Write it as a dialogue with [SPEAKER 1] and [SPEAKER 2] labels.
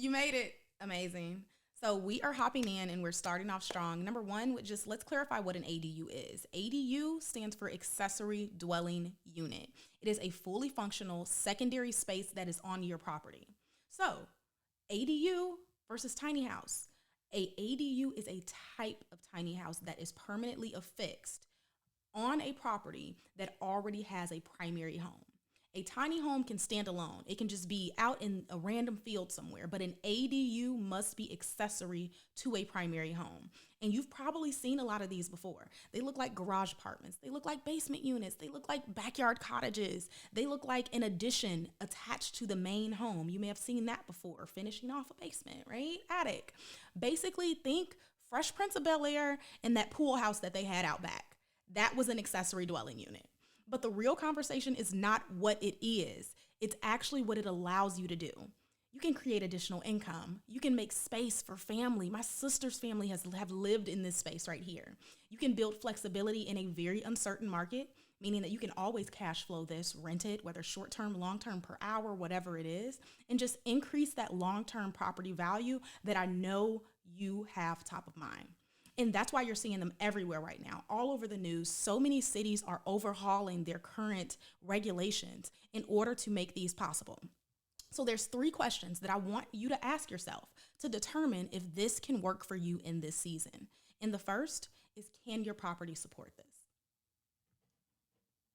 [SPEAKER 1] You made it. Amazing. So we are hopping in and we're starting off strong. Number one, let's clarify what an ADU is. ADU stands for accessory dwelling unit. It is a fully functional secondary space that is on your property. So ADU versus tiny house. A ADU is a type of tiny house that is permanently affixed on a property that already has a primary home. A tiny home can stand alone. It can just be out in a random field somewhere, but an ADU must be accessory to a primary home. And you've probably seen a lot of these before. They look like garage apartments. They look like basement units. They look like backyard cottages. They look like an addition attached to the main home. You may have seen that before, finishing off a basement, right? Attic. Basically, think Fresh Prince of Bel-Air and that pool house that they had out back. That was an accessory dwelling unit. But the real conversation is not what it is. It's actually what it allows you to do. You can create additional income. You can make space for family. My sister's family have lived in this space right here. You can build flexibility in a very uncertain market, meaning that you can always cash flow this, rent it, whether short-term, long-term, per hour, whatever it is, and just increase that long-term property value that I know you have top of mind. And that's why you're seeing them everywhere right now, all over the news. So many cities are overhauling their current regulations in order to make these possible. So there's 3 questions that I want you to ask yourself to determine if this can work for you in this season. And the first is, can your property support this?